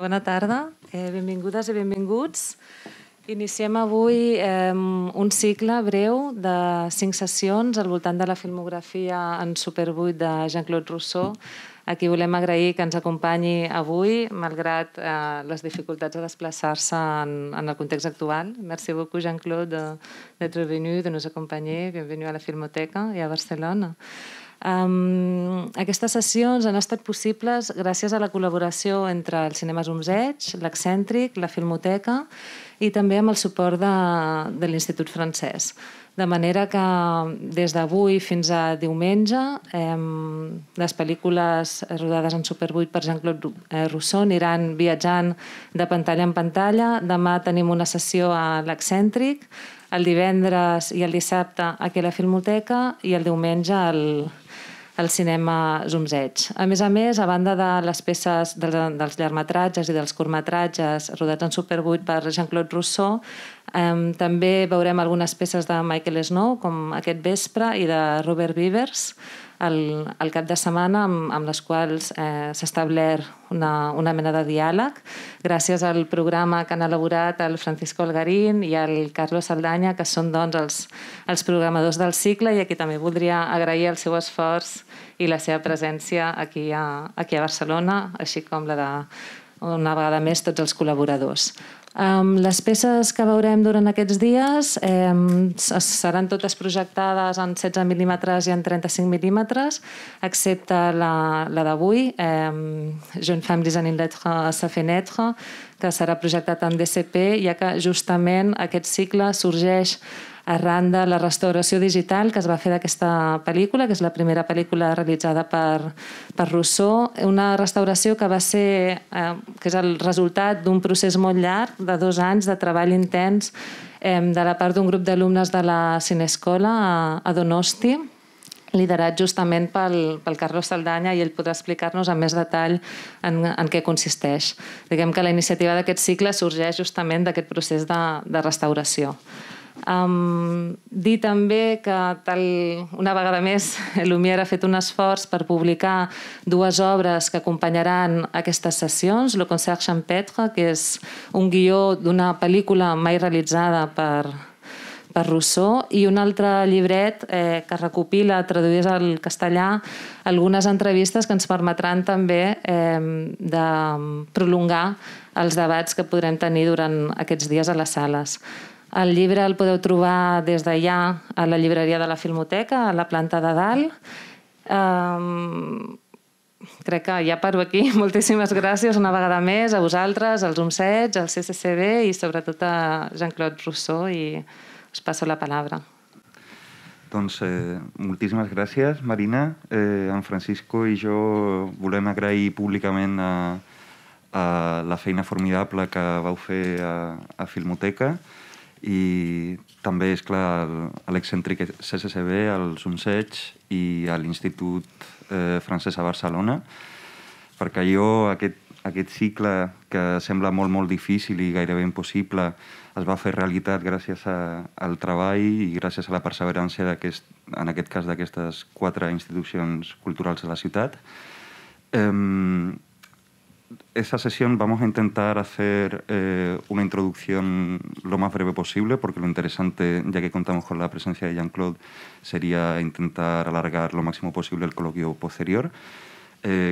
Bona tarda, benvingudes i benvinguts. Iniciem avui un cicle breu de 5 sessions al voltant de la filmografia en Super 8 de Jean-Claude Rousseau, a qui volem agrair que ens acompanyi avui, malgrat les dificultats de desplaçar-se en el context actual. Merci beaucoup, Jean-Claude, d'être venu, de nous accompagner. Bienvenue a la Filmoteca i a Barcelona. Aquestes sessions han estat possibles gràcies a la col·laboració entre el Cinema Zumzeig, l'Excèntric, la Filmoteca i també amb el suport de l'Institut Francès. De manera que des d'avui fins a diumenge les pel·lícules rodades en Super 8 per Jean-Claude Rousseau aniran viatjant de pantalla en pantalla. Demà tenim una sessió a l'Excèntric, el divendres i el dissabte aquí a la Filmoteca i el diumenge al Cinema Zumzeig. A més, a banda de les peces dels llargmetratges i dels curtmetratges rodats en Super 8 per Jean-Claude Rousseau, també veurem algunes peces de Michael Snow, com aquest vespre, i de Robert Vivers, al cap de setmana, amb les quals s'ha establert una mena de diàleg, gràcies al programa que han elaborat el Francisco Algarín i el Carlos Saldaña, que són els programadors del cicle, i a qui també voldria agrair el seu esforç i la seva presència aquí a Barcelona, així com la de, una vegada més, tots els col·laboradors. Les peces que veurem durant aquests dies seran totes projectades en 16 mm i en 35 mm, excepte la d'avui, Jeune femme disant une lettre à sa fenêtre, que serà projectat en DCP, ja que justament aquest cicle sorgeix arran de la restauració digital que es va fer d'aquesta pel·lícula, que és la primera pel·lícula realitzada per Rousseau, una restauració que és el resultat d'un procés molt llarg, de 2 anys de treball intens de la part d'un grup d'alumnes de la Cinescola a Donosti, liderat justament pel Carlos Saldaña, i ell podrà explicar-nos amb més detall en què consisteix. Diguem que la iniciativa d'aquest cicle sorgeix justament d'aquest procés de restauració. Dir també que, una vegada més, Lumière ha fet un esforç per publicar 2 obres que acompanyaran aquestes sessions. Le concert champêtre, que és un guió d'una pel·lícula mai realitzada per Rousseau, i un altre llibret que recopila, traduïdes al castellà, algunes entrevistes que ens permetran també de prolongar els debats que podrem tenir durant aquests dies a les sales. El llibre el podeu trobar des d'allà a la llibreria de la Filmoteca, a la planta de dalt. Crec que ja paro aquí. Moltíssimes gràcies una vegada més a vosaltres, als Zumzeig, al CCCB i sobretot a Jean-Claude Rousseau, i us passo la paraula. Doncs moltíssimes gràcies, Marina. En Francisco i jo volem agrair públicament a la feina formidable que vau fer a Filmoteca, i també, esclar, a l'Excèntric CCCB, al Zumzeig i a l'Institut Francès a Barcelona, perquè aquest cicle, que sembla molt, molt difícil i gairebé impossible, es va fer realitat gràcies al treball i gràcies a la perseverança, en aquest cas, d'aquestes 4 institucions culturals de la ciutat. Esta sesión vamos a intentar hacer una introducción lo más breve posible, porque lo interesante, ya que contamos con la presencia de Jean-Claude, sería intentar alargar lo máximo posible el coloquio posterior.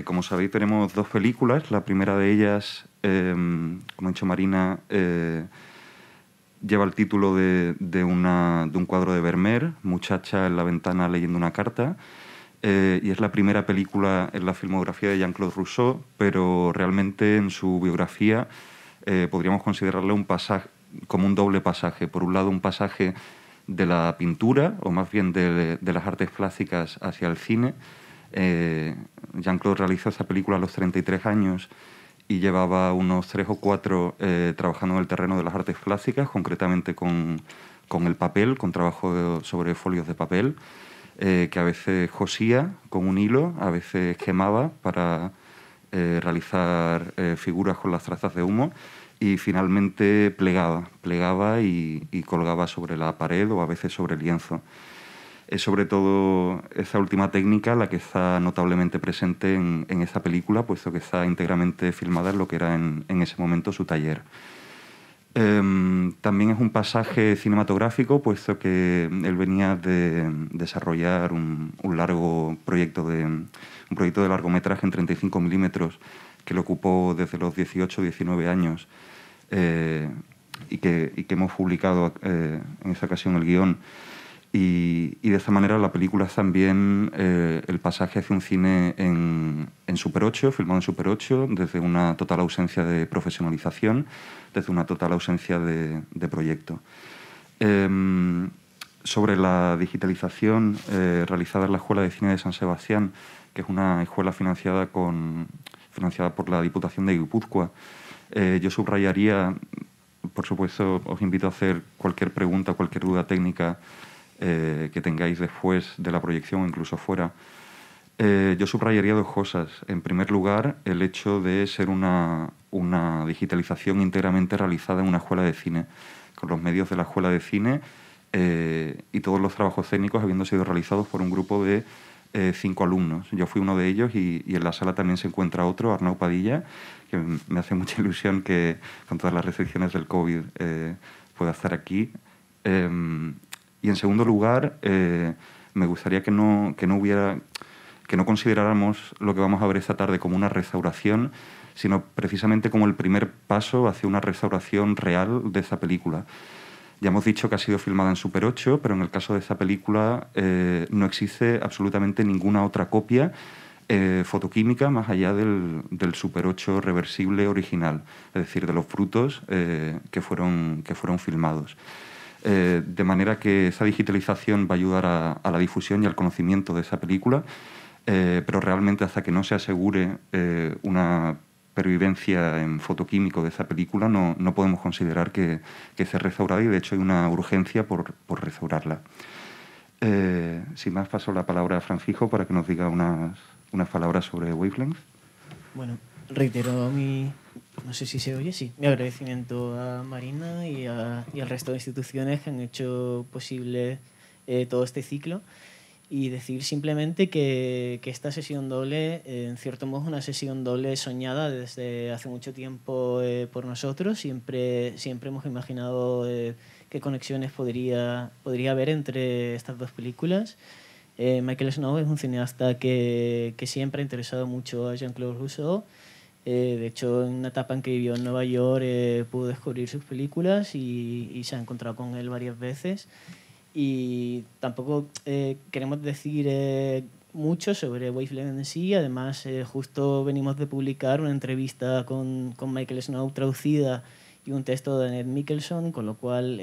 Como sabéis, tenemos 2 películas. La primera de ellas, como ha dicho Marina, lleva el título de un cuadro de Vermeer, Muchacha en la ventana leyendo una carta, y es la primera película en la filmografía de Jean-Claude Rousseau, pero realmente en su biografía podríamos considerarle como un doble pasaje. Por un lado, un pasaje de la pintura, o más bien de las artes plásticas, hacia el cine. Jean-Claude realizó esta película a los 33 años y llevaba unos 3 o 4 trabajando en el terreno de las artes plásticas, concretamente con el papel, con trabajo sobre folios de papel, que a veces cosía con un hilo, a veces quemaba para realizar figuras con las trazas de humo, y finalmente plegaba y colgaba sobre la pared o a veces sobre el lienzo. Es sobre todo esa última técnica la que está notablemente presente en esa película, puesto que está íntegramente filmada en lo que era en ese momento su taller. También es un pasaje cinematográfico, puesto que él venía de desarrollar un proyecto de largometraje en 35 milímetros que lo ocupó desde los 18 o 19 años y que hemos publicado en esa ocasión el guión. Y de esta manera la película es también el pasaje hacia un cine en Super 8, filmado en Super 8, desde una total ausencia de profesionalización, desde una total ausencia de proyecto. Sobre la digitalización realizada en la Escuela de Cine de San Sebastián, que es una escuela financiada por la Diputación de Guipúzcoa, yo subrayaría, por supuesto, os invito a hacer cualquier pregunta, cualquier duda técnica que tengáis después de la proyección o incluso fuera. Yo subrayaría dos cosas. En primer lugar, el hecho de ser una digitalización íntegramente realizada en una escuela de cine, con los medios de la escuela de cine y todos los trabajos técnicos habiendo sido realizados por un grupo de 5 alumnos. Yo fui uno de ellos y en la sala también se encuentra otro, Arnau Padilla, que me hace mucha ilusión que con todas las restricciones del COVID pueda estar aquí. Y en segundo lugar, me gustaría que no consideráramos lo que vamos a ver esta tarde como una restauración, sino precisamente como el primer paso hacia una restauración real de esta película. Ya hemos dicho que ha sido filmada en Super 8, pero en el caso de esta película no existe absolutamente ninguna otra copia fotoquímica más allá del Super 8 reversible original, es decir, de los frutos que fueron filmados. De manera que esa digitalización va a ayudar a la difusión y al conocimiento de esa película, pero realmente hasta que no se asegure una pervivencia en fotoquímico de esa película no podemos considerar que esté restaurada, y de hecho hay una urgencia por restaurarla. Sin más, paso la palabra a Francisco para que nos diga unas palabras sobre Wavelength. Bueno, reitero no sé si se oye, sí, mi agradecimiento a Marina y al resto de instituciones que han hecho posible todo este ciclo, y decir simplemente que esta sesión doble, en cierto modo, es una sesión doble soñada desde hace mucho tiempo por nosotros. Siempre hemos imaginado qué conexiones podría haber entre estas dos películas. Michael Snow es un cineasta que siempre ha interesado mucho a Jean-Claude Rousseau. De hecho, en una etapa en que vivió en Nueva York pudo descubrir sus películas y se ha encontrado con él varias veces. Y tampoco queremos decir mucho sobre Wavelength en sí. Además, justo venimos de publicar una entrevista con Michael Snow traducida y un texto de Annette Mickelson, con lo cual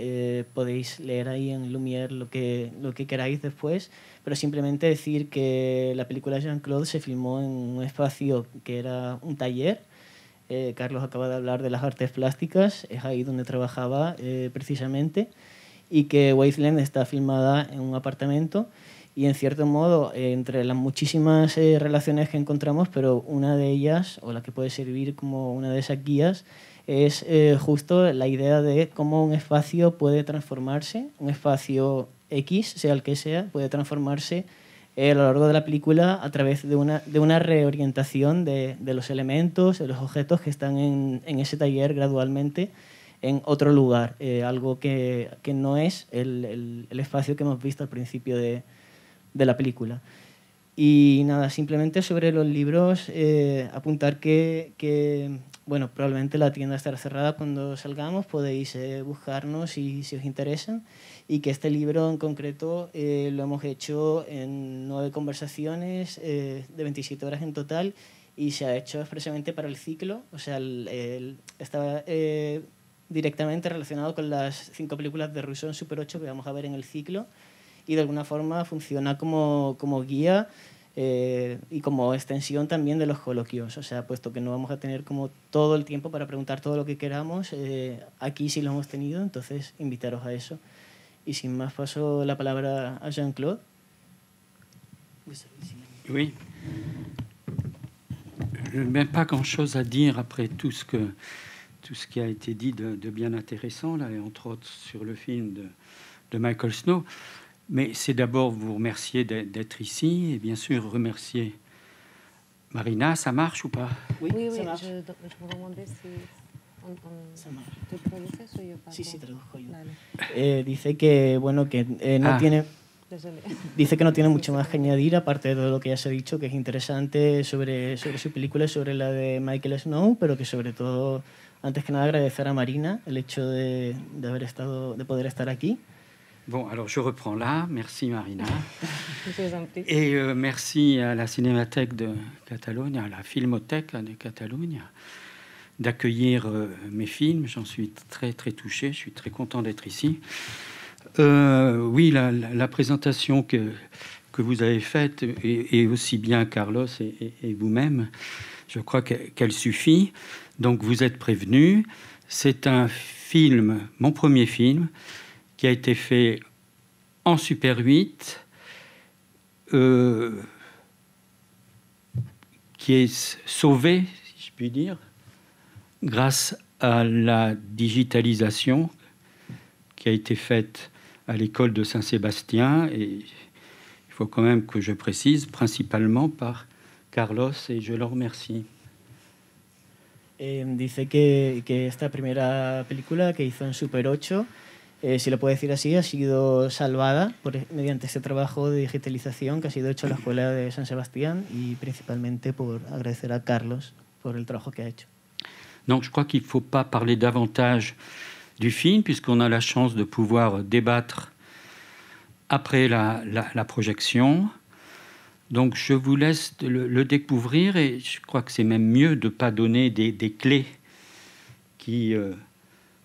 podéis leer ahí en Lumière lo que queráis después. Pero simplemente decir que la película Jean-Claude se filmó en un espacio que era un taller. Carlos acaba de hablar de las artes plásticas, es ahí donde trabajaba precisamente, y que Wavelength está filmada en un apartamento. Y en cierto modo, entre las muchísimas relaciones que encontramos, pero una de ellas, o la que puede servir como una de esas guías, es justo la idea de cómo un espacio puede transformarse, un espacio X, sea el que sea, puede transformarse a lo largo de la película a través de una reorientación de los elementos, de los objetos que están en ese taller gradualmente en otro lugar, algo que no es el espacio que hemos visto al principio de la película. Y nada, simplemente sobre los libros, apuntar que bueno, probablemente la tienda estará cerrada cuando salgamos, podéis buscarnos si os interesa, y que este libro en concreto lo hemos hecho en 9 conversaciones de 27 horas en total, y se ha hecho expresamente para el ciclo, o sea, está directamente relacionado con las 5 películas de Rousseau en Super 8 que vamos a ver en el ciclo, y de alguna forma funciona como guía y como extensión también de los coloquios. O sea, puesto que no vamos a tener como todo el tiempo para preguntar todo lo que queramos, aquí sí lo hemos tenido, entonces invitaros a eso. Y sin más, paso la palabra a Jean-Claude. Oui. Je n'ai même pas grand-chose à dire après tout ce qui a été dit de bien intéressant, là, et entre autres sur le film de Michael Snow. Mais c'est d'abord vous remercier d'être ici et bien sûr remercier Marina. Ça marche ou pas? Oui, Oui, ça marche. je me demandais si Ça marche. tú traduces o yo paso. Sí, sí, traduzco yo. Vale. Dice que, bueno, que no tiene... Désolé. Dice que no tiene mucho más que añadir, aparte de todo lo que ya se ha dicho, que es interesante sobre su película y sobre la de Michael Snow, pero que sobre todo, antes que nada, agradecer a Marina el hecho de poder estar aquí. Bon, alors je reprends là. Merci Marina. Je vous en prie. Et merci à la Cinémathèque de Catalogne, à la Filmothèque de Catalogne, d'accueillir mes films. J'en suis très, très touché. Je suis très content d'être ici. Oui, la présentation que vous avez faite, et aussi bien Carlos et vous-même, je crois qu'elle suffit. Donc vous êtes prévenus. C'est un film, mon premier film, qui a été fait en Super 8, qui est sauvé, si je puis dire, grâce à la digitalisation qui a été faite à l'école de Saint-Sébastien, et il faut quand même que je précise, principalement par Carlos, et je le remercie. Dice que esta primera película que hizo en Super 8, si lo puedo decir así, ha sido salvada mediante este trabajo de digitalización que ha sido hecho en la Escuela de San Sebastián, y principalmente por agradecer a Carlos por el trabajo que ha hecho. Donc je crois qu'il ne faut pas parler davantage du film, puisqu'on a la chance de pouvoir débattre après la projection. Donc je vous laisse le découvrir, et je crois que c'est même mieux de ne pas donner des clés qui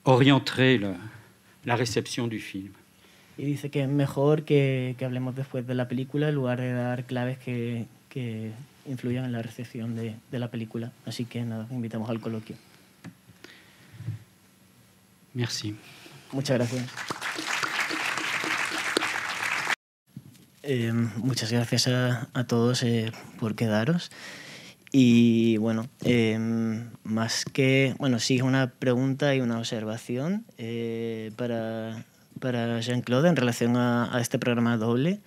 orienteraient la réception du film. Y dice que es mejor que hablemos después de la película en lugar de dar claves que influyan en la recepción de la película. Así que nada, invitamos al coloquio. Merci. Muchas gracias. Muchas gracias a todos por quedaros. Y bueno, más que... Bueno, sí, una pregunta y una observación para Jean-Claude en relación a este programa doble.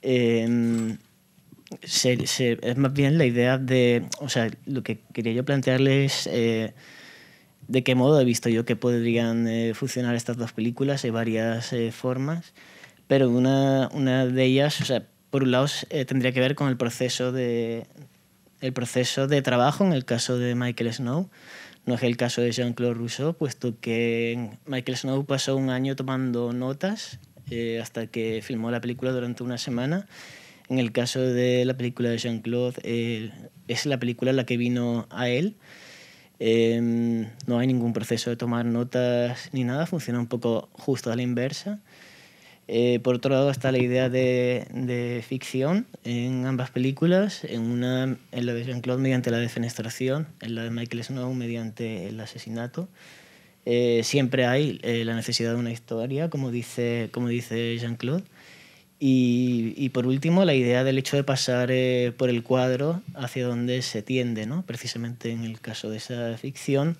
Es más bien la idea de... O sea, lo que quería yo plantearles es de qué modo he visto yo que podrían funcionar estas dos películas. Hay varias formas, pero una de ellas, o sea, por un lado tendría que ver con el proceso de trabajo en el caso de Michael Snow. No es el caso de Jean-Claude Rousseau, puesto que Michael Snow pasó un año tomando notas hasta que filmó la película durante una semana. En el caso de la película de Jean-Claude, es la película la que vino a él. No hay ningún proceso de tomar notas ni nada, funciona un poco justo a la inversa. Por otro lado está la idea de ficción en ambas películas, en la de Jean-Claude mediante la defenestración, en la de Michael Snow mediante el asesinato. Siempre hay la necesidad de una historia, como dice Jean-Claude. Y por último, la idea del hecho de pasar por el cuadro hacia donde se tiende, ¿no? Precisamente en el caso de esa ficción,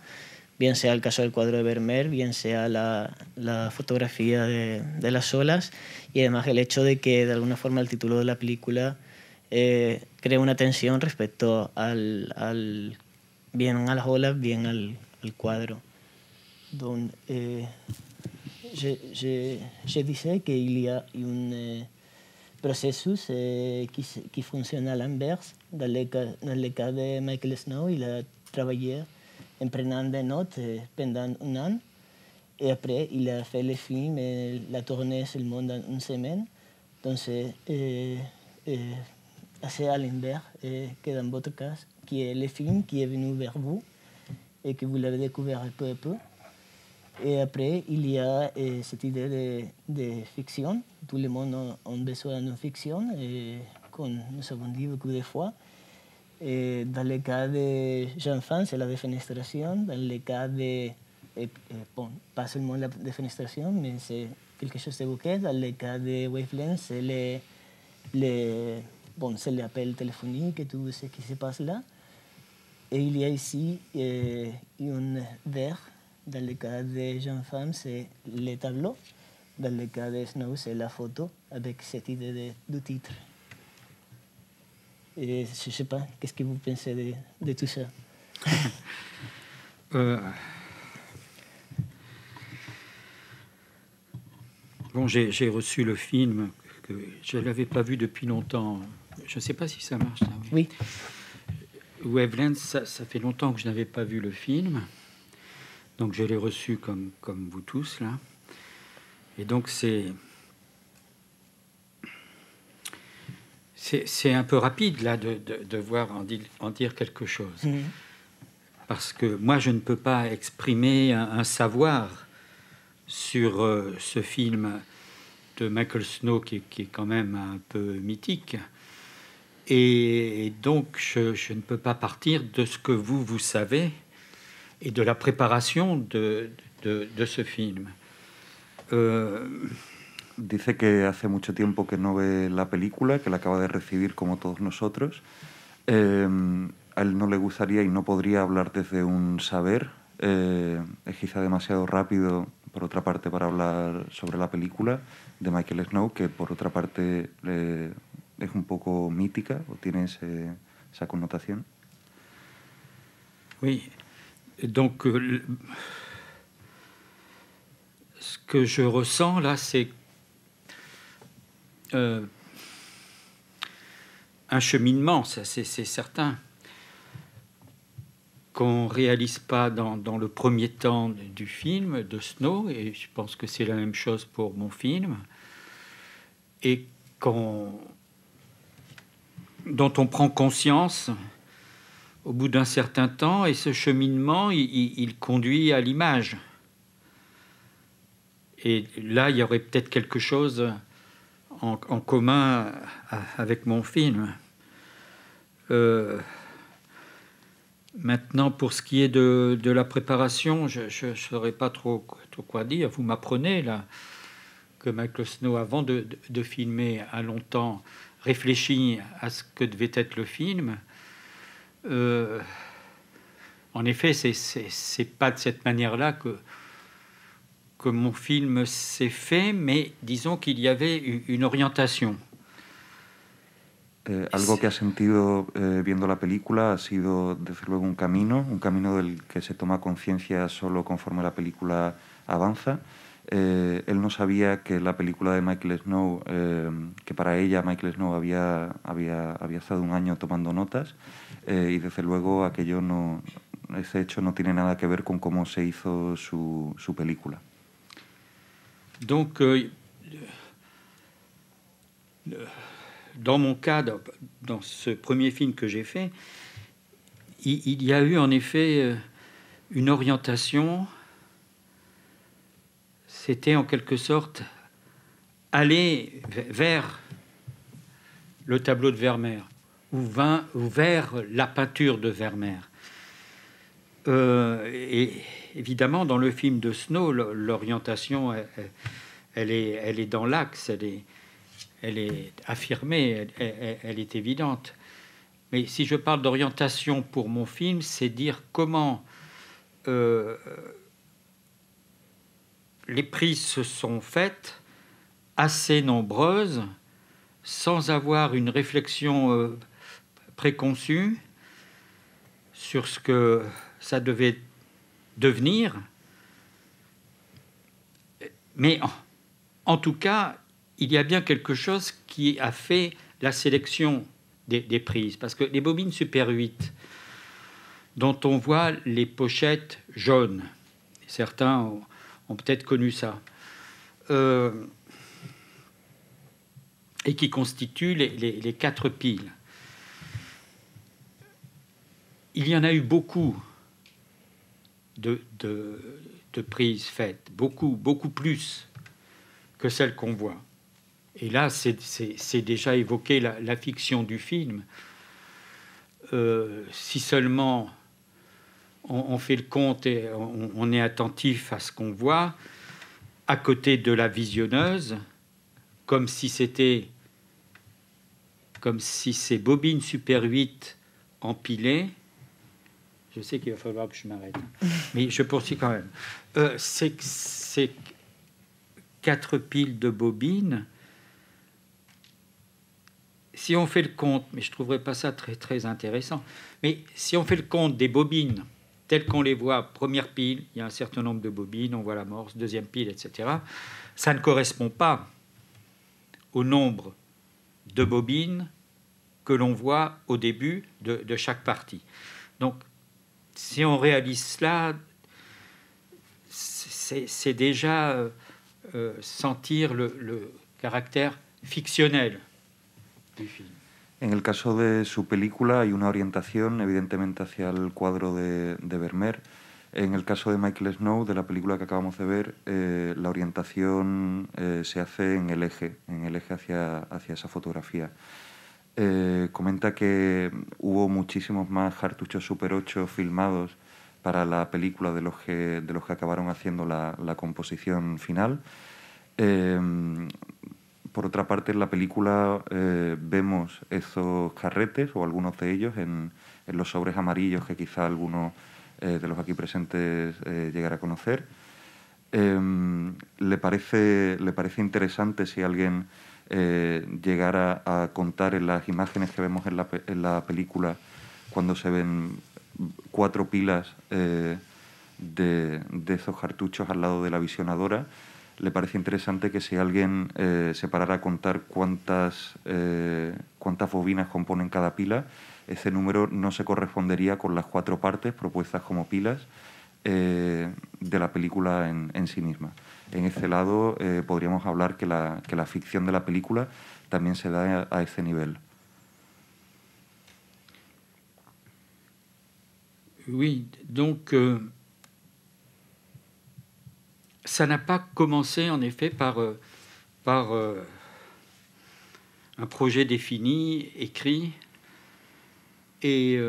bien sea el caso del cuadro de Vermeer, bien sea la fotografía de las olas, y además el hecho de que de alguna forma el título de la película crea una tensión respecto bien a las olas, bien al cuadro. Donc, je disais qu'il y a un processus qui fonctionne à l'inverse. Dans le cas de Michael Snow, il a travaillé en prenant des notes pendant un an. Et après, il a fait le film et l'a tourné seulement en une semaine. Donc, c'est assez à l'inverse que dans votre cas, qui est le film qui est venu vers vous et que vous l'avez découvert peu à peu. Et après, il y a cette idée de fiction. Tout le monde a besoin d'une fiction, comme nous avons dit beaucoup de fois. Et dans le cas de Jean-Fan, c'est la défenestration. Dans le cas de... bon, pas seulement la défenestration, mais c'est quelque chose de bouquet. Dans le cas de Wavelength, c'est l'appel téléphonique et tout ce qui se passe là. Et il y a ici un verre. Dans le cas de Jean-Femme, c'est les tableaux. dans le cas de Snow, c'est la photo avec cette idée du titre. Et je ne sais pas, qu'est-ce que vous pensez de tout ça? Bon, j'ai reçu le film, que je ne l'avais pas vu depuis longtemps. Je ne sais pas si ça marche. Ça, oui. Wavelength, ça fait longtemps que je n'avais pas vu le film. Donc je l'ai reçu comme vous tous, là. Et donc c'est un peu rapide, là, de devoir en dire quelque chose. Mmh. Parce que moi, je ne peux pas exprimer un savoir sur ce film de Michael Snow qui est quand même un peu mythique. Et donc, je ne peux pas partir de ce que vous savez et de la préparation de ce film. Dice que hace mucho tiempo que no ve la película, que la acaba de recibir como todos nosotros. A él no le gustaría y no podría hablar desde un saber. Es quizá demasiado rápido, por otra parte, para hablar sobre la película de Michael Snow, que por otra parte es un poco mítica o tiene esa connotación. Oui, donc ce que je ressens là, c'est un cheminement, ça c'est certain, qu'on ne réalise pas dans le premier temps du film de Snow, et je pense que c'est la même chose pour mon film, et dont on prend conscience au bout d'un certain temps, et ce cheminement, il conduit à l'image. Et là, il y aurait peut-être quelque chose en commun avec mon film. Maintenant, pour ce qui est de la préparation, je ne saurais pas trop quoi dire. Vous m'apprenez là que Michael Snow, avant de filmer, a longtemps réfléchi à ce que devait être le film. En effet, c'est pas de cette manière-là que mon film s'est fait, mais disons qu'il y avait une orientation. Algo que ha sentido viendo la película ha sido, desde luego, un camino del que se toma conciencia solo conforme la película avanza. Él no sabía que la película de Michael Snow, que para ella Michael Snow había estado un año tomando notas, y desde luego ese hecho no tiene nada que ver con cómo se hizo su película. Donc, dans mon cas, dans ce premier film que j'ai fait, il y a eu en effet une orientation. C'était en quelque sorte aller vers le tableau de Vermeer ou vers la peinture de Vermeer. Et évidemment, dans le film de Snow, l'orientation, elle est dans l'axe, elle est affirmée, elle est évidente. Mais si je parle d'orientation pour mon film, c'est dire comment les prises se sont faites, assez nombreuses, sans avoir une réflexion préconçue sur ce que ça devait devenir. Mais en tout cas, il y a bien quelque chose qui a fait la sélection des prises. Parce que les bobines Super 8, dont on voit les pochettes jaunes, certains ont peut-être connu ça, et qui constituent les 4 piles. Il y en a eu beaucoup de prises faites, beaucoup plus que celles qu'on voit. Et là, c'est déjà évoqué la fiction du film. Si seulement on fait le compte et on est attentif à ce qu'on voit, à côté de la visionneuse, comme si ces bobines Super 8 empilées, je sais qu'il va falloir que je m'arrête, mais je poursuis quand même, c'est 4 piles de bobines. Si on fait le compte, mais je ne trouverais pas ça très, très intéressant, mais si on fait le compte des bobines telles qu'on les voit, première pile, il y a un certain nombre de bobines, on voit l'amorce, deuxième pile, etc., ça ne correspond pas au nombre de bobines que l'on voit au début de chaque partie. Donc, si on réalise cela, c'est déjà sentir le caractère fictionnel du film. En el caso de su película hay una orientación evidentemente hacia el cuadro de Vermeer. En el caso de Michael Snow, de la película que acabamos de ver, la orientación se hace en el eje hacia esa fotografía. Comenta que hubo muchísimos más cartuchos Super 8 filmados para la película de los que acabaron haciendo la composición final. Por otra parte, en la película vemos esos carretes, o algunos de ellos, en los sobres amarillos que quizá alguno de los aquí presentes llegara a conocer. Le parece interesante si alguien llegara a contar en las imágenes que vemos en la película, cuando se ven 4 pilas de esos cartuchos al lado de la visionadora. Le parece interesante que si alguien se parara a contar cuántas bobinas componen cada pila, ese número no se correspondería con las 4 partes propuestas como pilas de la película en sí misma. En ese lado podríamos hablar que la ficción de la película también se da a ese nivel. Oui, donc ça n'a pas commencé en effet par un projet défini, écrit, et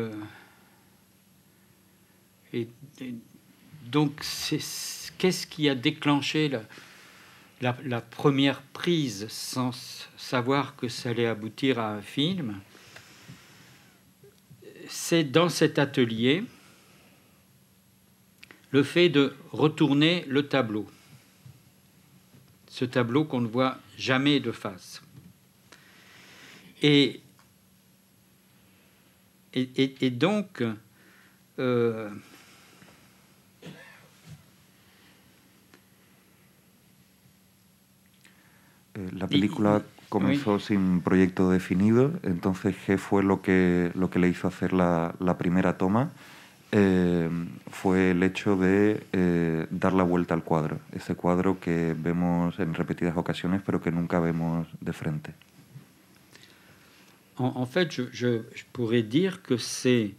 donc qu'est-ce qui a déclenché la première prise sans savoir que ça allait aboutir à un film? C'est dans cet atelier le fait de retourner le tableau, ce tableau qu'on ne voit jamais de face. Et donc, la película comenzó sin proyecto definido, entonces ¿qué fue lo que le hizo hacer la primera toma? Fue el hecho de dar la vuelta al cuadro, ese cuadro que vemos en repetidas ocasiones pero que nunca vemos de frente. En fait, je pourrais dire que c'est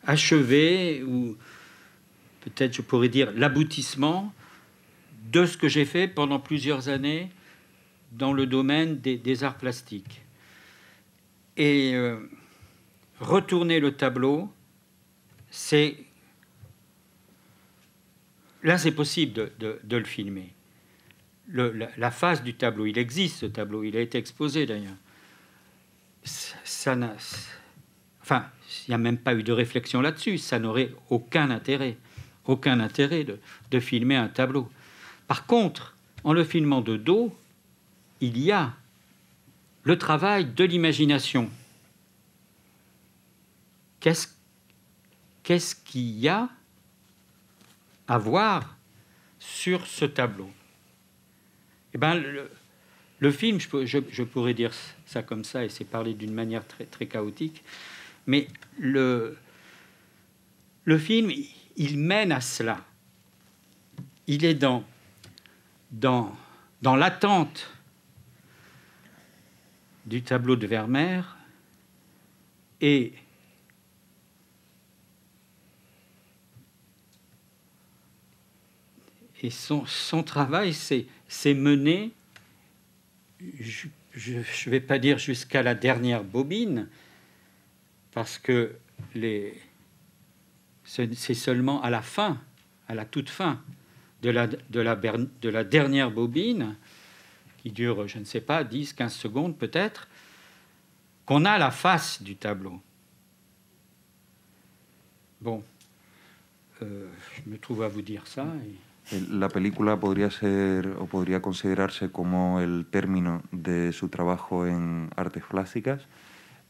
achevé, ou peut-être je pourrais dire l'aboutissement de ce que j'ai fait pendant plusieurs années dans le domaine des arts plastiques. Et retourner le tableau, là c'est possible de le filmer. La face du tableau, il existe ce tableau, il a été exposé d'ailleurs. Enfin, il n'y a même pas eu de réflexion là-dessus, ça n'aurait aucun intérêt de filmer un tableau. Par contre, en le filmant de dos, il y a le travail de l'imagination. Qu'est-ce qu'il y a à voir sur ce tableau? Eh bien, le film, je pourrais dire ça comme ça, et c'est parlé d'une manière très, très chaotique, mais le film, il mène à cela. Il est dans l'attente du tableau de Vermeer, et son travail, c'est mené, je ne vais pas dire jusqu'à la dernière bobine, parce que c'est seulement à la fin, à la toute fin de la dernière bobine, qui dure, je ne sais pas, 10, 15 secondes peut-être, qu'on a la face du tableau. Bon. je me trouve à vous dire ça. La película podría ser o podría considerarse como el término de su trabajo en artes plásticas.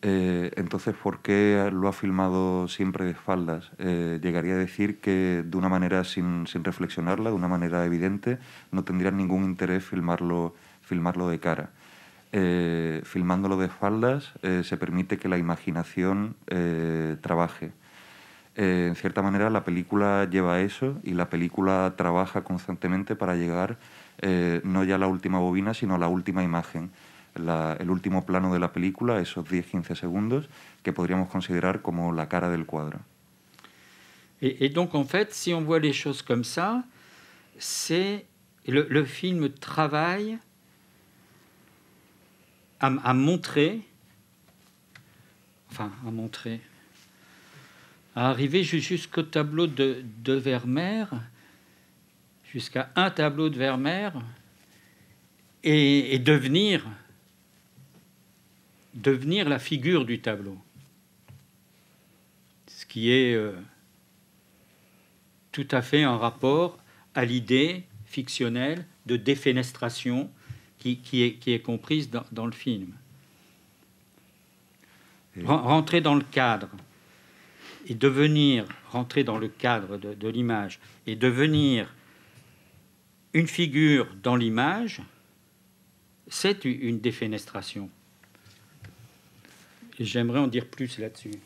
Entonces, ¿por qué lo ha filmado siempre de espaldas? Llegaría a decir que de una manera sin reflexionarla, de una manera evidente, no tendría ningún interés filmarlo de cara. Filmándolo de espaldas se permite que la imaginación trabaje. En cierta manera la película lleva eso y la película trabaja constantemente para llegar no ya a la última bobina, sino a la última imagen. El último plano de la película, esos 10-15 segundos, que podríamos considerar como la cara del cuadro. Et donc, en fait, si on voit les choses comme ça, c'est le film travaille à montrer, à arriver jusqu'au tableau de Vermeer, jusqu'à un tableau de Vermeer, et devenir la figure du tableau. Ce qui est tout à fait en rapport à l'idée fictionnelle de défenestration qui est comprise dans le film. Rentrer dans le cadre et rentrer dans le cadre de l'image et devenir une figure dans l'image, c'est une défenestration. Et j'aimerais en dire plus là-dessus.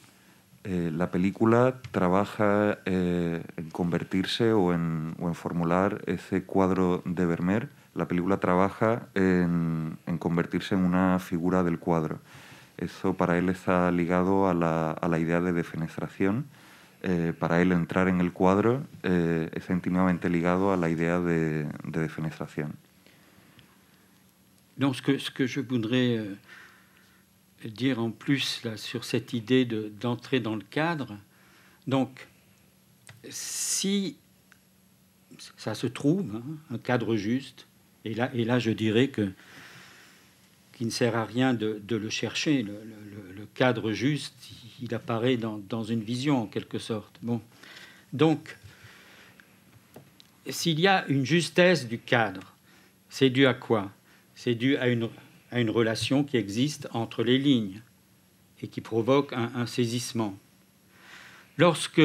La película trabaja en convertirse o en formular ese cuadro de Vermeer. La película trabaja en convertirse en una figura del cuadro. Eso para él está ligado a la idea de defenestración. Para él entrar en el cuadro está íntimamente ligado a la idea de defenestración. Donc ce que je voudrais dire en plus là, sur cette idée d'entrer dans le cadre, donc si ça se trouve, un cadre juste, et là je dirais qu'il ne sert à rien de le chercher, le cadre juste, il apparaît dans une vision en quelque sorte. Bon. Donc, s'il y a une justesse du cadre, c'est dû à quoi? C'est dû à une relation qui existe entre les lignes et qui provoque un saisissement. Lorsque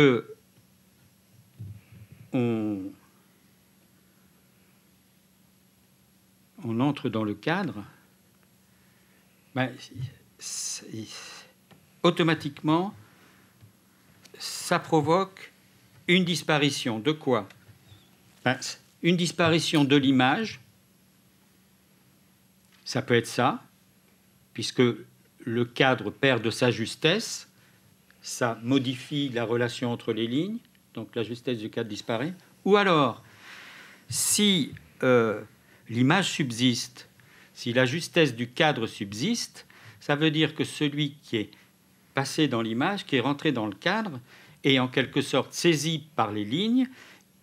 on entre dans le cadre, automatiquement, ça provoque une disparition. De quoi? Une disparition de l'image. Ça peut être ça, puisque le cadre perd de sa justesse, ça modifie la relation entre les lignes, donc la justesse du cadre disparaît. Ou alors, si l'image subsiste, si la justesse du cadre subsiste, ça veut dire que celui qui est passé dans l'image, qui est rentré dans le cadre, est en quelque sorte saisi par les lignes,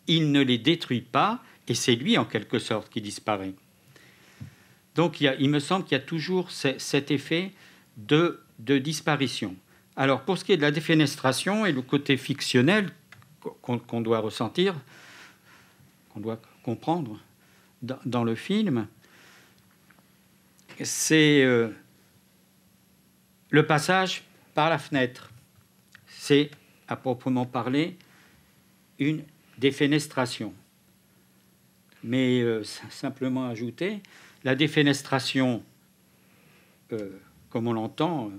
il ne les détruit pas, et c'est lui en quelque sorte qui disparaît. Donc il me semble qu'il y a toujours cet effet de disparition. Alors pour ce qui est de la défenestration et le côté fictionnel qu'on doit ressentir, qu'on doit comprendre dans le film, c'est le passage par la fenêtre. C'est, à proprement parler, une défenestration. Mais simplement ajouter, la défenestration, comme on l'entend,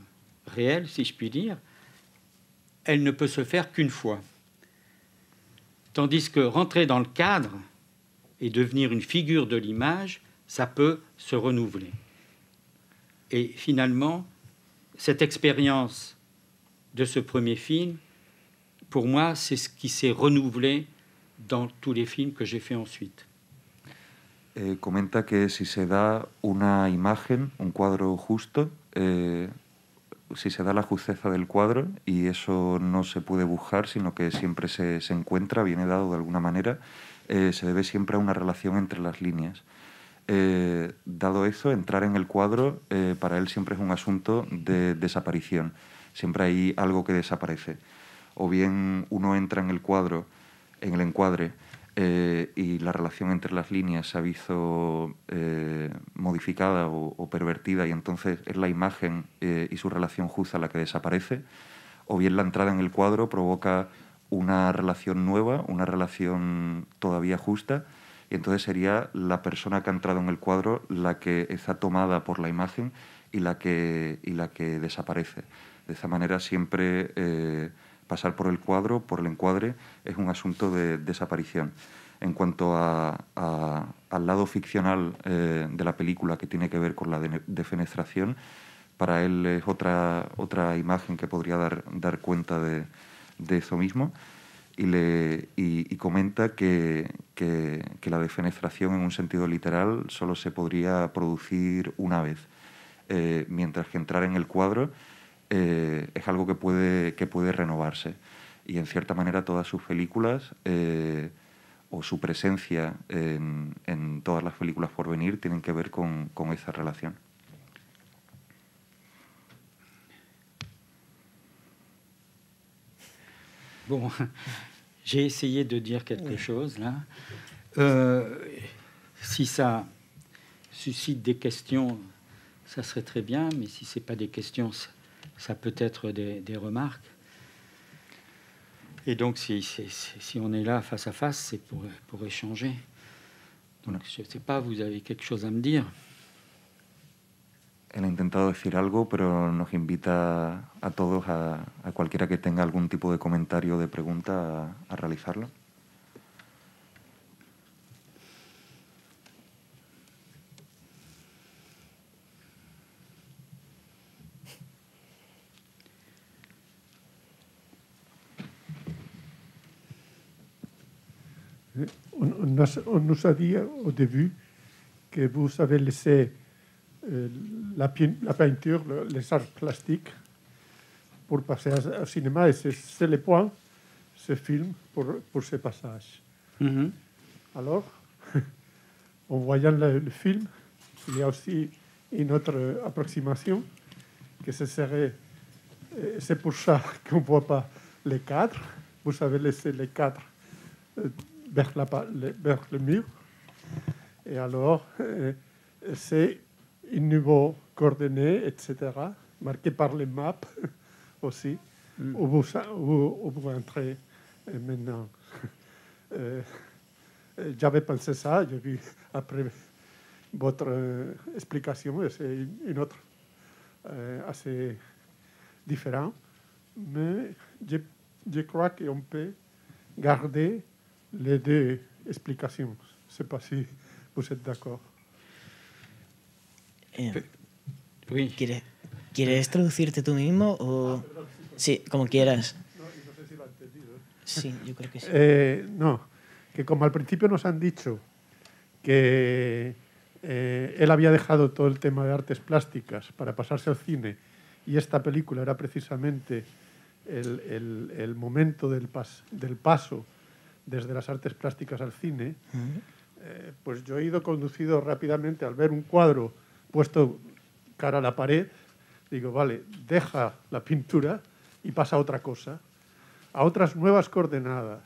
réelle, si je puis dire, elle ne peut se faire qu'une fois. Tandis que rentrer dans le cadre et devenir une figure de l'image, ça peut se renouveler. Et finalement, cette expérience de ce premier film, pour moi, c'est ce qui s'est renouvelé dans tous les films que j'ai fait ensuite. Comenta que si se da una imagen, un cuadro justo, si se da la justeza del cuadro, y eso no se puede buscar, sino que siempre se encuentra, viene dado de alguna manera, se debe siempre a una relación entre las líneas. Dado eso, entrar en el cuadro para él siempre es un asunto de desaparición. Siempre hay algo que desaparece. O bien uno entra en el cuadro en el encuadre y la relación entre las líneas se ha visto modificada o pervertida, y entonces es la imagen y su relación justa la que desaparece, o bien la entrada en el cuadro provoca una relación nueva, una relación todavía justa, y entonces sería la persona que ha entrado en el cuadro la que está tomada por la imagen y la que desaparece. De esa manera siempre pasar por el cuadro, por el encuadre, es un asunto de desaparición. En cuanto al lado ficcional de la película, que tiene que ver con la defenestración, para él es otra imagen que podría dar cuenta de eso mismo, y comenta que la defenestración en un sentido literal solo se podría producir una vez, mientras que entrar en el cuadro es algo que puede renovarse. Y en cierta manera todas sus películas o su presencia en todas las películas por venir tienen que ver con esa relación. Bon, j'ai essayé de dire quelque chose là. Si ça suscite des questions, ça serait très bien, mais si ce n'est pas des questions, ça peut être des remarques. Et donc, si on est là face à face, c'est pour échanger. Donc, je ne sais pas, vous avez quelque chose à me dire? Él ha intentado decir algo, pero nos invita a todos, a cualquiera que tenga algún tipo de comentario o de pregunta, a realizarlo. On nous a dit au début que vous avez laissé la peinture, les arts plastiques, pour passer au cinéma, et c'est le point, ce film, pour ce passage. Mm-hmm. Alors, en voyant le film, il y a aussi une autre approximation, que ce serait, c'est pour ça qu'on ne voit pas les cadres. Vous avez laissé les cadres vers le mur. Et alors, c'est un niveau coordonné, etc., marqué par les maps aussi, où vous entrez maintenant. J'avais pensé ça, j'ai vu après votre explication, et c'est une autre assez différente, mais je crois qu'on peut garder les deux explications. Je ne sais pas si vous êtes d'accord. Oui. ¿Quieres traducirte tú mismo o...? Sí, como quieras. No sé si lo han entendido. Sí, yo creo que sí. No, que como al principio nos han dicho que él había dejado todo el tema de artes plásticas para pasarse al cine, y esta película era precisamente el momento del paso desde las artes plásticas al cine, pues yo he ido conducido rápidamente al ver un cuadro puesto cara a la pared. Digo, vale, deja la pintura y pasa a otra cosa, a otras nuevas coordenadas.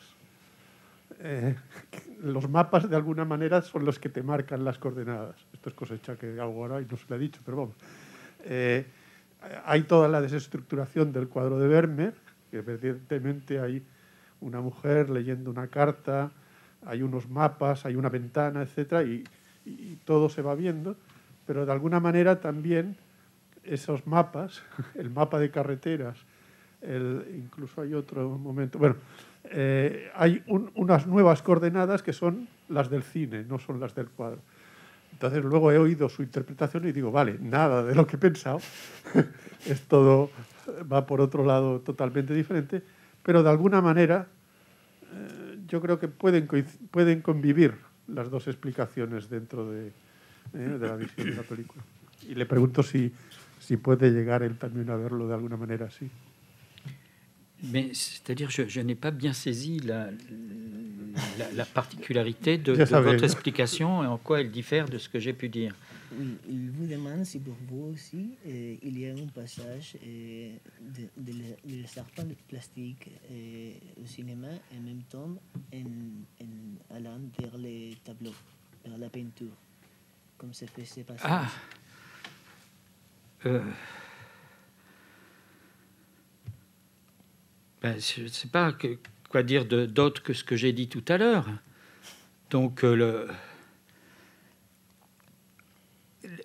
Los mapas, de alguna manera, son los que te marcan las coordenadas. Esto es cosecha que hago ahora y no se lo he dicho, pero vamos. Hay toda la desestructuración del cuadro de Vermeer, que evidentemente hay una mujer leyendo una carta, hay unos mapas, hay una ventana, etc., y todo se va viendo, pero de alguna manera también esos mapas, el mapa de carreteras, incluso hay otro momento, bueno, hay unas nuevas coordenadas que son las del cine, no son las del cuadro. Entonces luego he oído su interpretación y digo, vale, nada de lo que he pensado, es todo, va por otro lado totalmente diferente, pero de alguna manera yo creo que pueden convivir las dos explicaciones dentro de la visión de la película. Y le pregunto si puede llegar él también a verlo de alguna manera así. Mais c'est-à-dire, je n'ai pas bien saisi la particularité de Ya sabes, votre ¿no? explication et en quoi elle diffère de ce que j'ai pu dire. Oui, il vous demande si pour vous aussi il y a un passage de les arts plastiques au cinéma et en même temps en allant vers les tableaux, vers la peinture, comme se fait ces passages. Ah ben, je ne sais pas quoi dire d'autre que ce que j'ai dit tout à l'heure. Donc,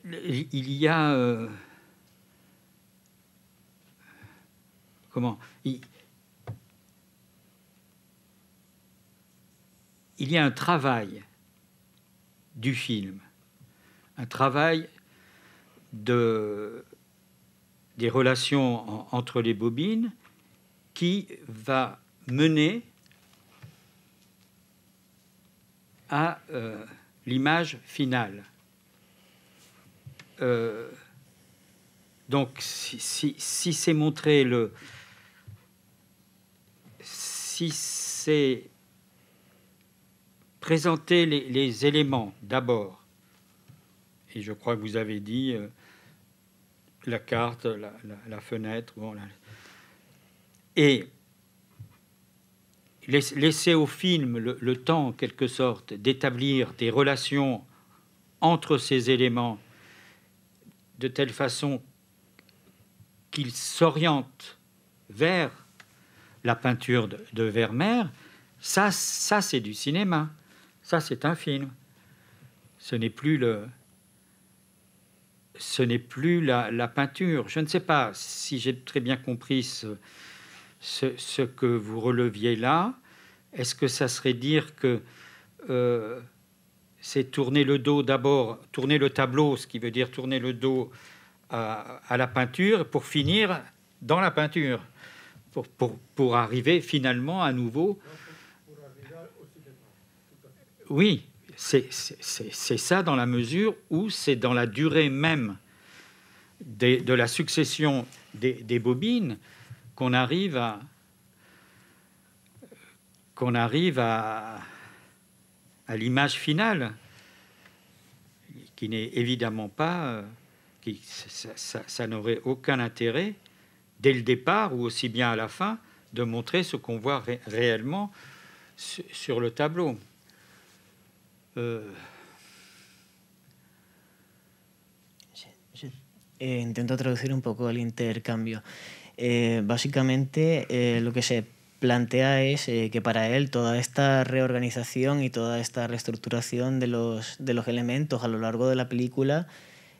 il y a... comment il y a un travail du film, un travail des relations entre les bobines qui va mener à l'image finale. Donc, si c'est montré si c'est présenter les éléments d'abord, et je crois que vous avez dit la carte, la fenêtre, bon, et laisser au film le temps, en quelque sorte, d'établir des relations entre ces éléments de telle façon qu'il s'oriente vers la peinture de Vermeer, ça c'est du cinéma, ça c'est un film. Ce n'est plus la peinture. Je ne sais pas si j'ai très bien compris ce que vous releviez là. Est-ce que ça serait dire que c'est tourner le dos d'abord, tourner le tableau, ce qui veut dire tourner le dos à la peinture, pour finir dans la peinture, pour arriver finalement à nouveau. Oui, c'est ça dans la mesure où c'est dans la durée même de la succession des bobines qu'on arrive à l'image finale, qui n'est évidemment pas... ça n'aurait aucun intérêt, dès le départ ou aussi bien à la fin, de montrer ce qu'on voit réellement sur le tableau. Intento traducir un poco el intercambio. Básicamente, lo que se plantea es que para él toda esta reorganización y toda esta reestructuración de los elementos a lo largo de la película,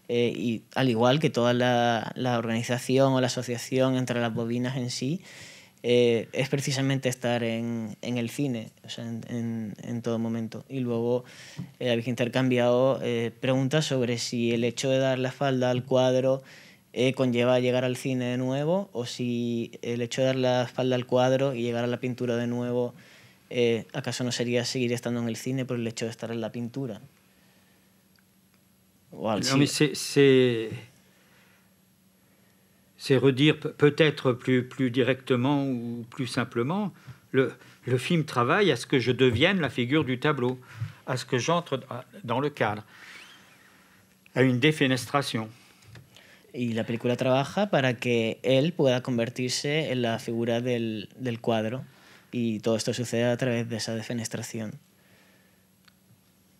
y al igual que toda la organización o la asociación entre las bobinas en sí, es precisamente estar en el cine, o sea, en todo momento. Y luego habéis intercambiado preguntas sobre si el hecho de dar la espalda al cuadro conlleva llegar al cine de nuevo, o si el hecho de dar la espalda al cuadro y llegar a la pintura de nuevo, ¿acaso no sería seguir estando en el cine por el hecho de estar en la pintura? Non, mais c'est redire peut-être plus directement ou plus simplement, le film travaille à ce que je devienne la figure du tableau, à ce que j'entre dans le cadre, à une défenestration. Y la película trabaja para que él pueda convertirse en la figura del cuadro, y todo esto sucede a través de esa defenestración.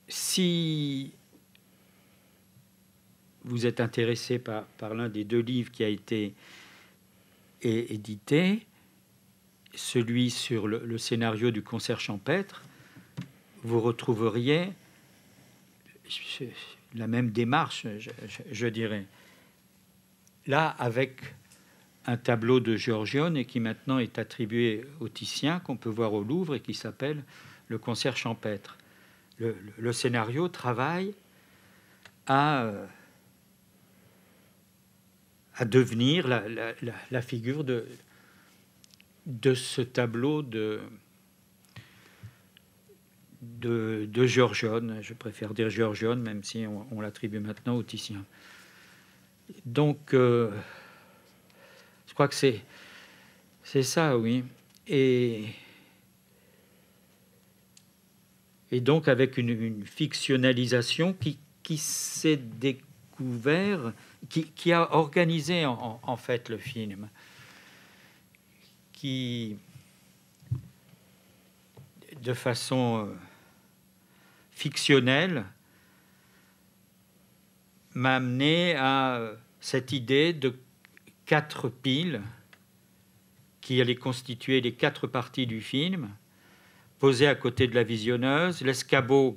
Si vous êtes intéressé par l'un des deux livres qui a été édité, celui sur le scénario du concert champêtre, vous retrouveriez la même démarche, je dirais. Là, avec un tableau de Giorgione et qui maintenant est attribué au Titien, qu'on peut voir au Louvre et qui s'appelle le concert champêtre. Le scénario travaille à devenir la figure de ce tableau de Giorgione. Je préfère dire Giorgione, même si on l'attribue maintenant au Titien. Donc, je crois que c'est ça, oui. Et et donc avec une fictionnalisation qui s'est découvert, qui a organisé en fait le film, qui, de façon fictionnelle, m'a amené à cette idée de 4 piles qui allaient constituer les 4 parties du film, posées à côté de la visionneuse, l'escabeau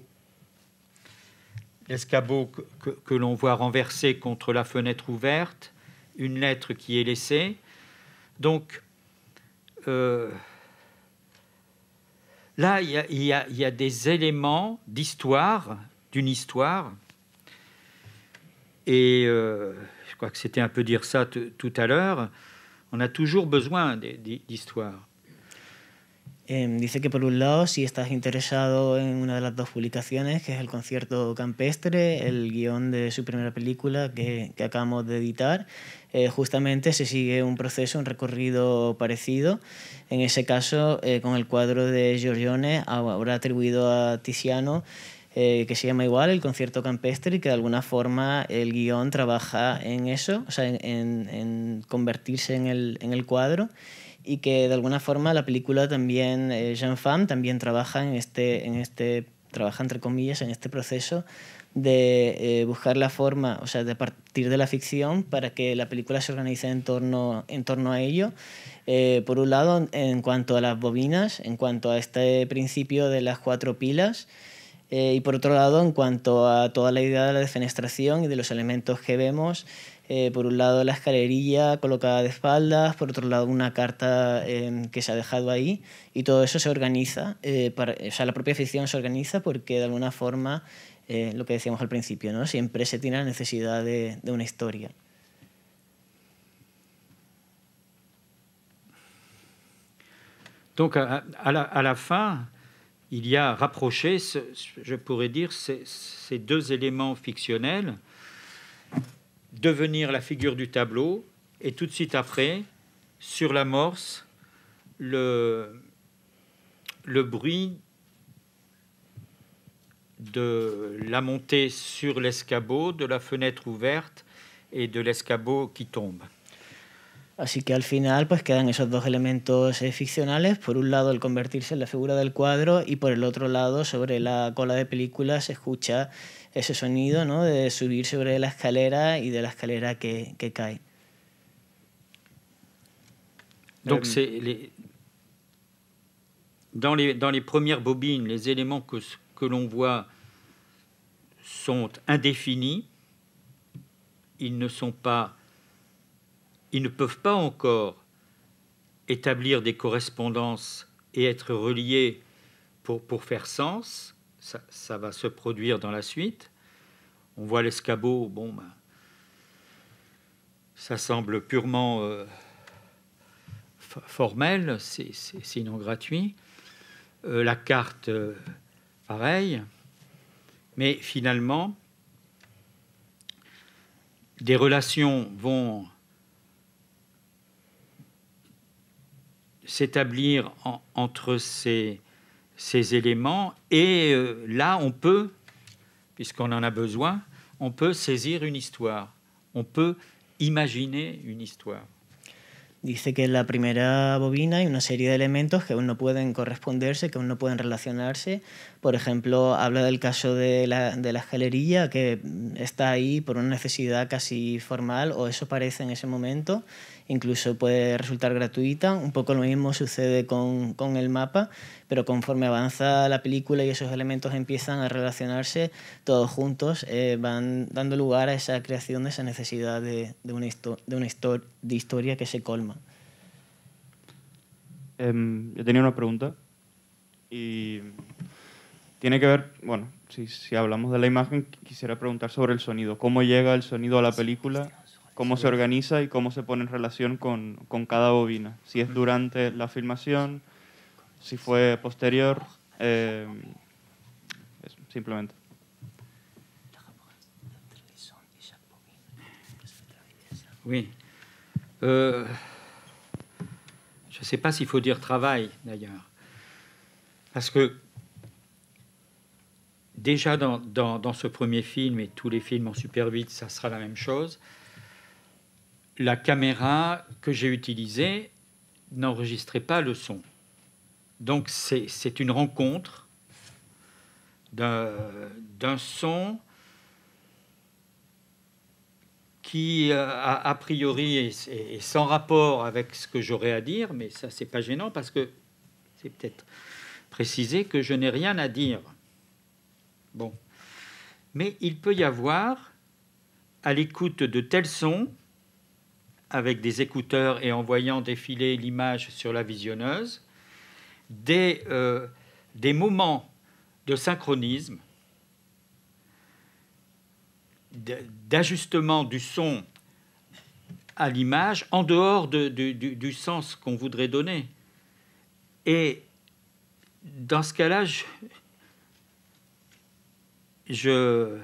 que l'on voit renversé contre la fenêtre ouverte, une lettre qui est laissée. Donc, là, il y a des éléments d'histoire, d'une histoire, et je crois que c'était un peu dire ça tout à l'heure, on a toujours besoin d'histoire. Dice que por un lado, si estás interesado en una de las 2 publicaciones, que es el concierto campestre, el guión de su primera película que acabamos de editar, justamente se sigue un proceso, un recorrido parecido. En ese caso, con el cuadro de Giorgione, ahora atribuido a Tiziano, que se llama igual, el concierto campestre, y que de alguna forma el guión trabaja en eso, o sea, en convertirse en el cuadro, y que de alguna forma la película también, Jean Pham también trabaja trabaja entre comillas en este proceso de buscar la forma, o sea, de partir de la ficción para que la película se organice en torno a ello. Por un lado, en cuanto a las bobinas, en cuanto a este principio de las 4 pilas, y por otro lado, en cuanto a toda la idea de la defenestración y de los elementos que vemos, por un lado la escalerilla colocada de espaldas, por otro lado una carta que se ha dejado ahí, y todo eso se organiza, o sea, la propia ficción se organiza porque de alguna forma, lo que decíamos al principio, ¿no? Siempre se tiene la necesidad de una historia. Donc à la fin, il y a rapproché, je pourrais dire, ces 2 éléments fictionnels, devenir la figure du tableau, et tout de suite après, sur l'amorce, le bruit de la montée sur l'escabeau, de la fenêtre ouverte et de l'escabeau qui tombe. Así que al final pues quedan esos 2 elementos ficcionales, por un lado el convertirse en la figura del cuadro, y por el otro lado, sobre la cola de película, se escucha ese sonido, ¿no?, de subir sobre la escalera y de la escalera que cae. Donc dans les premières bobines, les éléments que l'on voit sont indéfinis, ils ne peuvent pas encore établir des correspondances et être reliés pour faire sens. Ça va se produire dans la suite. On voit l'escabeau, bon, ben, ça semble purement formel, sinon gratuit. La carte, pareil. Mais finalement, des relations vont s'établir entre ces éléments, et là on peut, puisqu'on en a besoin, on peut saisir une histoire, on peut imaginer une histoire. Dice que en la primera bobina hay una serie de elementos que aún no pueden corresponderse, que aún no pueden relacionarse. Por ejemplo, habla del caso de la escalerilla, que está ahí por una necesidad casi formal, o eso parece en ese momento. Incluso puede resultar gratuita. Un poco lo mismo sucede con el mapa, pero conforme avanza la película y esos elementos empiezan a relacionarse todos juntos, van dando lugar a esa creación de esa necesidad de historia que se colma. Yo tenía una pregunta y tiene que ver, bueno, si hablamos de la imagen, quisiera preguntar sobre el sonido. ¿Cómo llega el sonido a la película? ¿Cómo se organiza y cómo se pone en relación con cada bobina? Si es durante la filmación, si fue posterior, simplemente. Oui. Je ne sais pas s'il faut dire travail, d'ailleurs. Parce que déjà dans ce premier film, et tous les films en Super 8, ça sera la même chose, la caméra que j'ai utilisée n'enregistrait pas le son. Donc c'est une rencontre d'un son qui, a priori, est sans rapport avec ce que j'aurais à dire, mais ça, c'est pas gênant, parce que c'est peut-être précisé que je n'ai rien à dire. Bon. Mais il peut y avoir, à l'écoute de tels sons, avec des écouteurs et en voyant défiler l'image sur la visionneuse, des moments de synchronisme, d'ajustement du son à l'image en dehors du sens qu'on voudrait donner. Et dans ce cas-là, j'ose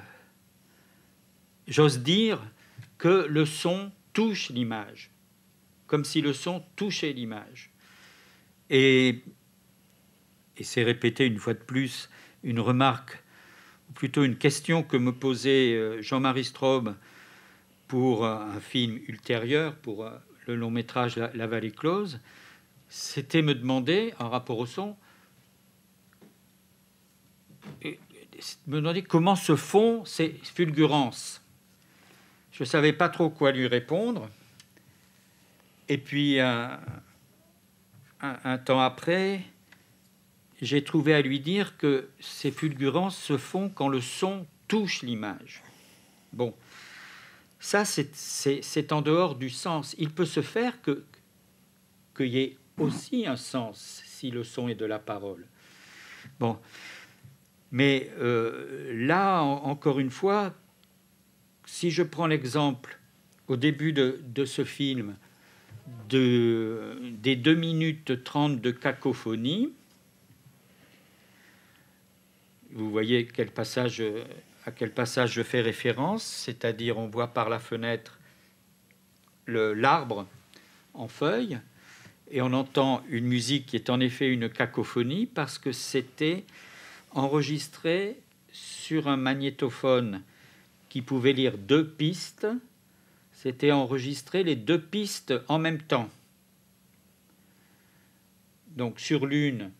dire que le son touche l'image, comme si le son touchait l'image. Et c'est répété une fois de plus une remarque, ou plutôt une question que me posait Jean-Marie Straub pour un film ultérieur, pour le long-métrage La Vallée close, c'était me demander, en rapport au son, me demander comment se font ces fulgurances. Je ne savais pas trop quoi lui répondre. Et puis, un temps après, j'ai trouvé à lui dire que ces fulgurances se font quand le son touche l'image. Bon, ça, c'est en dehors du sens. Il peut se faire qu'il y ait aussi un sens si le son est de la parole. Bon, mais là, encore une fois, si je prends l'exemple au début de ce film des 2 minutes 30 de cacophonie, vous voyez à quel passage je fais référence, c'est-à-dire on voit par la fenêtre l'arbre en feuilles et on entend une musique qui est en effet une cacophonie parce que c'était enregistré sur un magnétophone qui pouvait lire 2 pistes. C'était enregistré les 2 pistes en même temps. Donc sur l'une,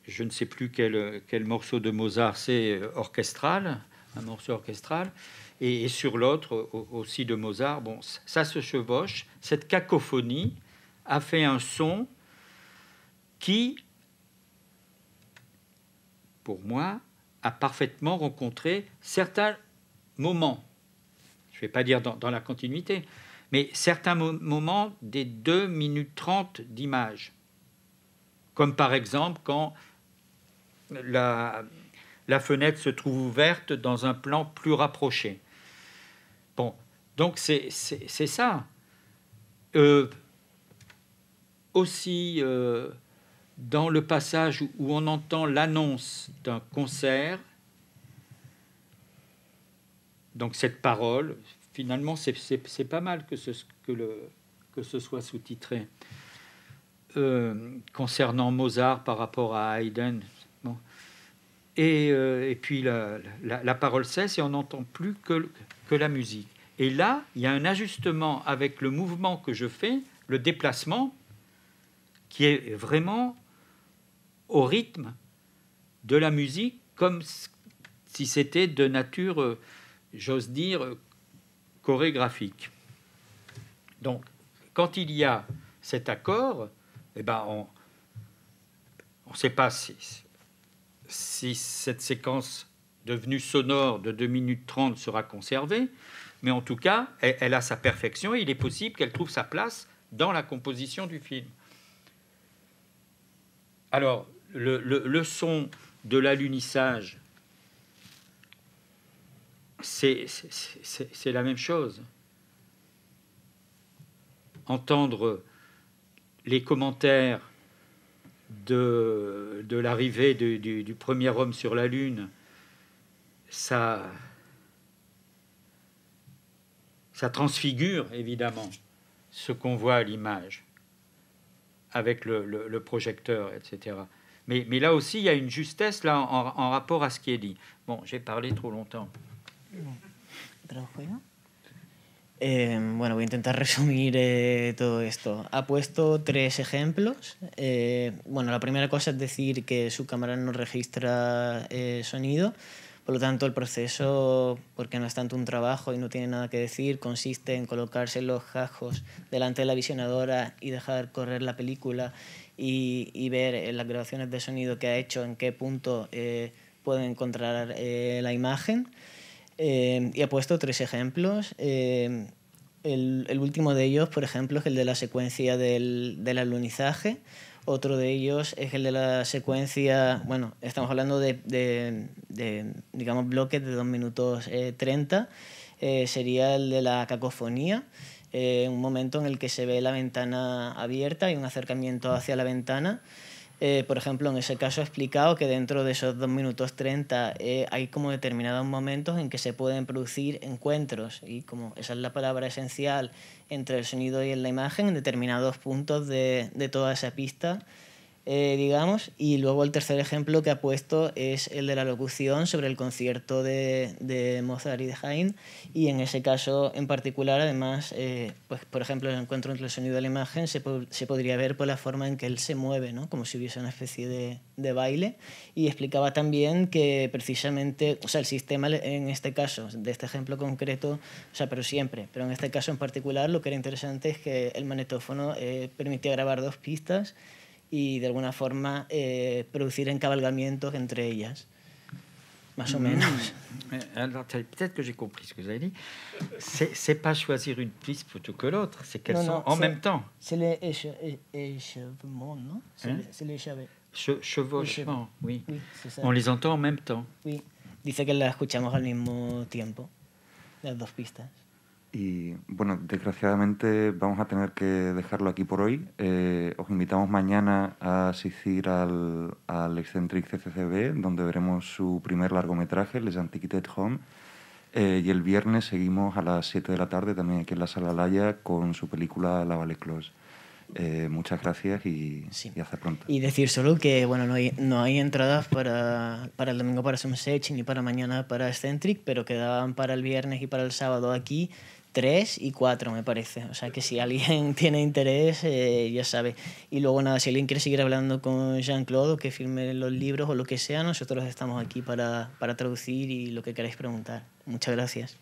je ne sais plus quel morceau de Mozart c'est, orchestral, un morceau orchestral, et sur l'autre aussi de Mozart. Bon, ça se chevauche. Cette cacophonie a fait un son qui, pour moi, a parfaitement rencontré certains moments. Je ne vais pas dire dans la continuité, mais certains moments des 2 minutes 30 d'image. Comme par exemple quand la fenêtre se trouve ouverte dans un plan plus rapproché. Bon, donc c'est ça. Aussi, dans le passage où on entend l'annonce d'un concert, donc cette parole, finalement, c'est pas mal que ce soit sous-titré. Concernant Mozart par rapport à Haydn. Bon. Et puis la parole cesse et on n'entend plus que la musique. Et là, il y a un ajustement avec le mouvement que je fais, le déplacement, qui est vraiment au rythme de la musique, comme si c'était de nature, j'ose dire, chorégraphique. Donc, quand il y a cet accord, eh ben on ne sait pas si cette séquence devenue sonore de 2 minutes 30 sera conservée, mais en tout cas, elle a sa perfection et il est possible qu'elle trouve sa place dans la composition du film. Alors, le son de l'alunissage, c'est la même chose. Entendre les commentaires de l'arrivée du premier homme sur la Lune, ça transfigure évidemment ce qu'on voit à l'image avec le projecteur, etc. Mais là aussi, il y a une justesse là, en rapport à ce qui est dit. Bon, j'ai parlé trop longtemps. ¿Trabajo yo? Bueno, voy a intentar resumir todo esto. Ha puesto 3 ejemplos. Bueno, la primera cosa es decir que su cámara no registra sonido. Por lo tanto, el proceso, porque no es tanto un trabajo y no tiene nada que decir, consiste en colocarse los gajos delante de la visionadora y dejar correr la película y ver en las grabaciones de sonido que ha hecho en qué punto pueden encontrar la imagen. Y ha puesto 3 ejemplos. El último de ellos, por ejemplo, es el de la secuencia del alunizaje. Otro de ellos es el de la secuencia, bueno, estamos hablando de digamos, bloques de 2 minutos 30. Sería el de la cacofonía, un momento en el que se ve la ventana abierta y un acercamiento hacia la ventana. Por ejemplo, en ese caso he explicado que dentro de esos 2 minutos 30 hay como determinados momentos en que se pueden producir encuentros, y como esa es la palabra esencial entre el sonido y la imagen, en determinados puntos de toda esa pista, digamos. Y luego el tercer ejemplo que ha puesto es el de la locución sobre el concierto de Mozart y de Haydn, y en ese caso en particular, además, pues, por ejemplo, el encuentro entre el sonido y la imagen se podría ver por la forma en que él se mueve, ¿no? Como si hubiese una especie de baile. Y explicaba también que precisamente, o sea, el sistema en este caso, de este ejemplo concreto, o sea, pero siempre, pero en este caso en particular, lo que era interesante es que el magnetófono permitía grabar 2 pistas y de alguna forma producir encabalgamientos entre ellas, más o menos. Alors, peut-être que j'ai compris ce que vous avez dit. C'est pas choisir une piste plutôt que l'autre, c'est qu'elles sont en même temps. C'est l'échevement, non? C'est l'échevé. Chevauchement, oui. Oui, c'est ça. On les entend en même temps. Oui. Dice que las escuchamos al mismo tiempo, las 2 pistas. Y bueno, desgraciadamente vamos a tener que dejarlo aquí por hoy. Os invitamos mañana a asistir al Eccentric CCCB, donde veremos su primer largometraje, Les Antiquités Home. Y el viernes seguimos a las 7 de la tarde, también aquí en la Sala Laya, con su película La Vallée Close. Muchas gracias y hasta pronto. Y decir solo que bueno, no hay entradas para el domingo para Sunset ni para mañana para Eccentric, pero quedaban para el viernes y para el sábado aquí 3 y 4, me parece. O sea que si alguien tiene interés, ya sabe. Y luego nada, si alguien quiere seguir hablando con Jean-Claude o que firme los libros o lo que sea, nosotros estamos aquí para traducir y lo que queráis preguntar. Muchas gracias.